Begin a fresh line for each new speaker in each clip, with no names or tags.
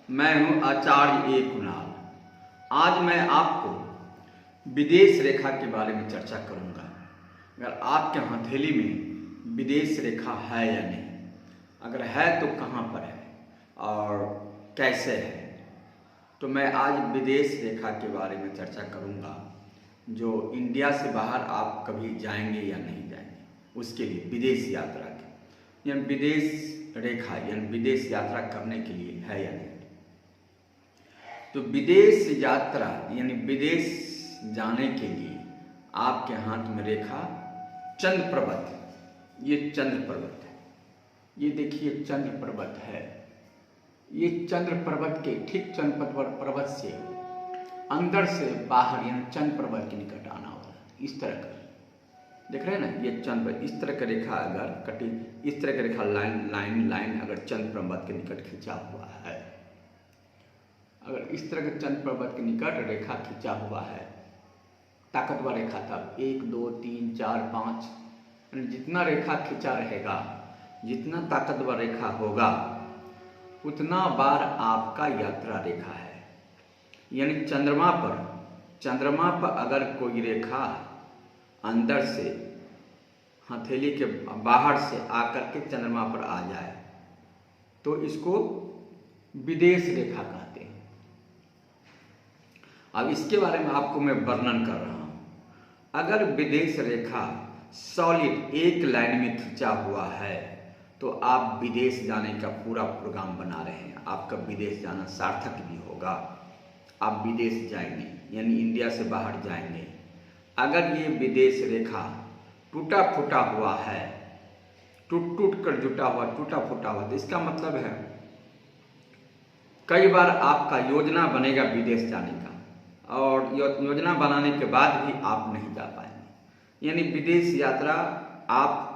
मैं हूं आचार्य ए कुणाल। आज मैं आपको विदेश रेखा के बारे में चर्चा करूंगा। अगर आपके हथेली में विदेश रेखा है या नहीं, अगर है तो कहां पर है और कैसे है, तो मैं आज विदेश रेखा के बारे में चर्चा करूंगा। जो इंडिया से बाहर आप कभी जाएंगे या नहीं जाएंगे, उसके लिए विदेश यात्रा की यानी विदेश रेखा यानी विदेश यात्रा करने के लिए है या नहीं। तो विदेश यात्रा यानी विदेश जाने के लिए आपके हाथ में रेखा चंद्र पर्वत, ये चंद्र पर्वत है। ये देखिए चंद्र पर्वत है। ये चंद्र पर्वत के ठीक चंद्र पर्वत से अंदर से बाहर यानी चंद्र पर्वत के निकट आना होगा। इस तरह का देख रहे हैं ना, ये चंद्र इस तरह का रेखा अगर कटी, इस तरह का रेखा लाइन अगर चंद्र पर्वत के निकट खींचा हुआ है, अगर इस तरह के चंद्र पर्वत के निकट रेखा खींचा हुआ है, ताकतवर रेखा था 1 2 3 4 5, जितना रेखा खींचा रहेगा, जितना ताकतवर रेखा होगा, उतना बार आपका यात्रा रेखा है। यानी चंद्रमा पर अगर कोई रेखा अंदर से हथेली के बाहर से आकर के चंद्रमा पर आ जाए तो इसको विदेश रेखा कहते हैं। अब इसके बारे में आपको मैं वर्णन कर रहा हूं। अगर विदेश रेखा सॉलिड एक लाइन में खींचा हुआ है तो आप विदेश जाने का पूरा प्रोग्राम बना रहे हैं। आपका विदेश जाना सार्थक भी होगा। आप विदेश जाएंगे यानी इंडिया से बाहर जाएंगे। अगर ये विदेश रेखा टूटा फूटा हुआ है, टूट कर टूटा फूटा हुआ, तो इसका मतलब है कई बार आपका योजना बनेगा विदेश जाने का और योजना बनाने के बाद भी आप नहीं जा पाएंगे। यानी विदेश यात्रा आप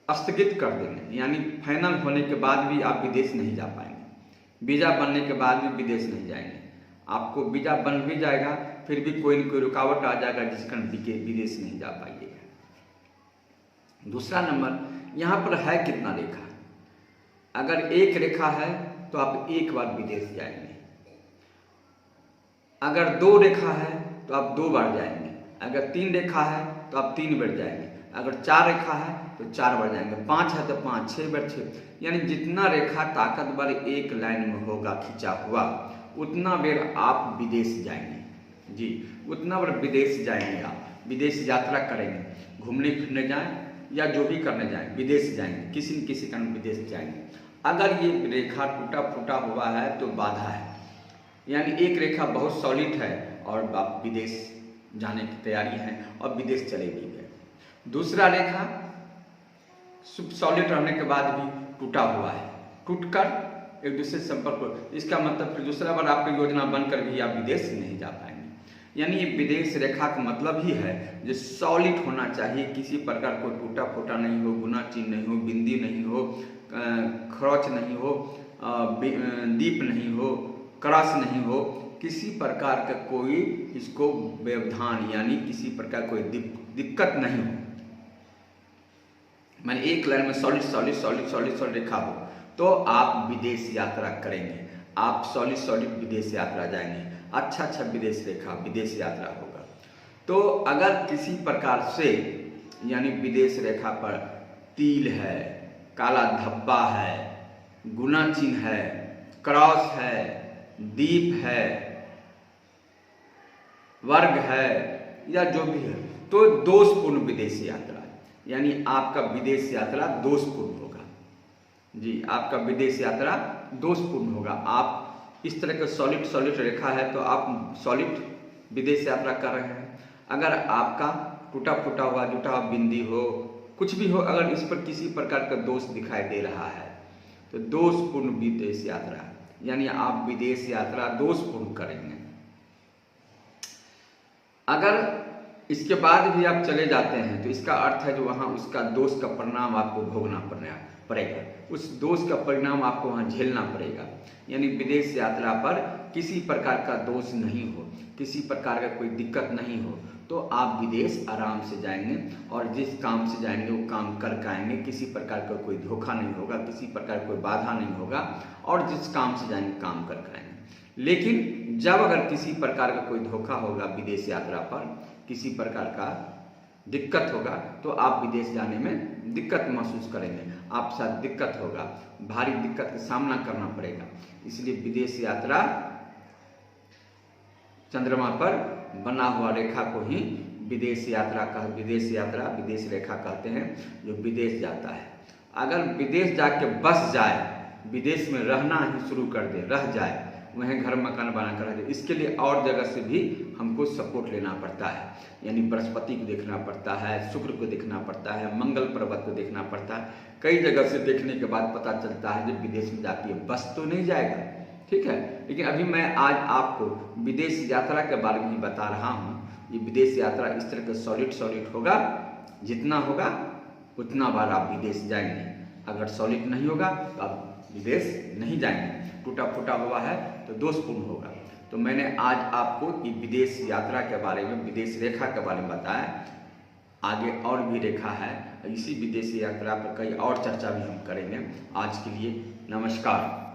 स्थगित कर देंगे, यानी फाइनल होने के बाद भी आप विदेश नहीं जा पाएंगे। वीजा बनने के बाद भी विदेश नहीं जाएंगे। आपको वीजा बन भी जाएगा, फिर भी कोई न कोई रुकावट आ जाएगा जिस कारण विदेश नहीं जा पाइएगा। दूसरा नंबर, यहाँ पर है कितना रेखा। अगर एक रेखा है तो आप एक बार विदेश जाएंगे। अगर 2 रेखा है तो आप 2 बार जाएंगे। अगर 3 रेखा है तो आप 3 बार जाएंगे। अगर 4 रेखा है तो 4 बार जाएंगे। 5 है तो 5, 6 बार 6, यानी जितना रेखा ताकतवर एक लाइन में होगा खींचा हुआ, उतना बेर आप विदेश जाएंगे। जी, उतना बार विदेश जाएंगे। आप विदेश यात्रा करेंगे, घूमने फिरने जाएं या जो भी करने जाएं, विदेश जाएंगे, किसी न किसी कारण विदेश जाएंगे। अगर ये रेखा टूटा फूटा हुआ है तो बाधा है, यानी एक रेखा बहुत सॉलिड है और आप विदेश जाने की तैयारी है और विदेश चले भी गए। दूसरा रेखा सॉलिड रहने के बाद भी टूटा हुआ है, टूटकर एक दूसरे से संपर्क हो, इसका मतलब फिर दूसरा बार आपकी योजना बनकर भी आप विदेश नहीं जा पाएंगे। यानी ये विदेश रेखा का मतलब ही है जो सॉलिड होना चाहिए, किसी प्रकार को टूटा फूटा नहीं हो, गुना चिन्ह नहीं हो, बिंदी नहीं हो, खरोच नहीं हो, दीप नहीं हो, क्रॉस नहीं हो, किसी प्रकार का कोई इसको व्यवधान यानी किसी प्रकार कोई दिक्कत नहीं हो। मैंने एक लाइन में सॉलिड रेखा हो तो आप विदेश यात्रा करेंगे। आप सॉलिड विदेश यात्रा जाएंगे। अच्छा विदेश यात्रा होगा। तो अगर किसी प्रकार से यानी विदेश रेखा पर तिल है, काला धब्बा है, गुना चिन्ह है, क्रॉस है, दीप है, वर्ग है या जो भी है, तो दोषपूर्ण विदेश यात्रा, यानी आपका विदेश यात्रा दोषपूर्ण होगा। जी, आपका विदेश यात्रा दोषपूर्ण होगा। आप इस तरह का सॉलिड रेखा है तो आप सॉलिड विदेश यात्रा कर रहे हैं। अगर आपका टूटा फूटा हुआ, जुटा हुआ बिंदी हो, कुछ भी हो, अगर इस पर किसी प्रकार का दोष दिखाई दे रहा है तो दोषपूर्ण विदेश यात्रा, यानी आप विदेश यात्रा दोषपूर्ण करेंगे। अगर इसके बाद भी आप चले जाते हैं तो इसका अर्थ है जो वहाँ उसका दोष का परिणाम आपको भोगना पड़ेगा। उस दोष का परिणाम आपको वहाँ झेलना पड़ेगा। यानी विदेश यात्रा पर किसी प्रकार का दोष नहीं हो, किसी प्रकार का कोई दिक्कत नहीं हो, तो आप विदेश आराम से जाएंगे और जिस काम से जाएंगे वो काम कर के आएंगे। किसी प्रकार का कोई धोखा नहीं होगा, किसी प्रकार कोई बाधा नहीं होगा और जिस काम से जाएंगे काम कर के आएंगे। लेकिन जब अगर किसी प्रकार का कोई धोखा होगा विदेश यात्रा पर, किसी प्रकार का दिक्कत होगा, तो आप विदेश जाने में दिक्कत महसूस करेंगे, आप साथ दिक्कत होगा, भारी दिक्कत का सामना करना पड़ेगा। इसलिए विदेश यात्रा चंद्रमा पर बना हुआ रेखा को ही विदेश विदेश रेखा कहते हैं, जो विदेश जाता है। अगर विदेश जाके बस जाए, विदेश में रहना ही शुरू कर दे, रह जाए, वहीं घर मकान बना कर रह जाए, इसके लिए और जगह से भी हमको सपोर्ट लेना पड़ता है। यानी बृहस्पति को देखना पड़ता है, शुक्र को देखना पड़ता है, मंगल पर्वत को देखना पड़ता है। कई जगह से देखने के बाद पता चलता है जब विदेश में जाती है बस तो नहीं जाएगा, ठीक है। लेकिन अभी मैं आज आपको विदेश यात्रा के बारे में ही बता रहा हूँ। ये विदेश यात्रा इस तरह का सॉलिड होगा, जितना होगा उतना बार आप विदेश जाएंगे। अगर सॉलिड नहीं होगा तो आप विदेश नहीं जाएंगे, टूटा फूटा हुआ है तो दोषपूर्ण होगा। तो मैंने आज आपको ये विदेश यात्रा के बारे में, विदेश रेखा के बारे में बताया। आगे और भी रेखा है, इसी विदेश यात्रा पर कई और चर्चा भी हम करेंगे। आज के लिए नमस्कार।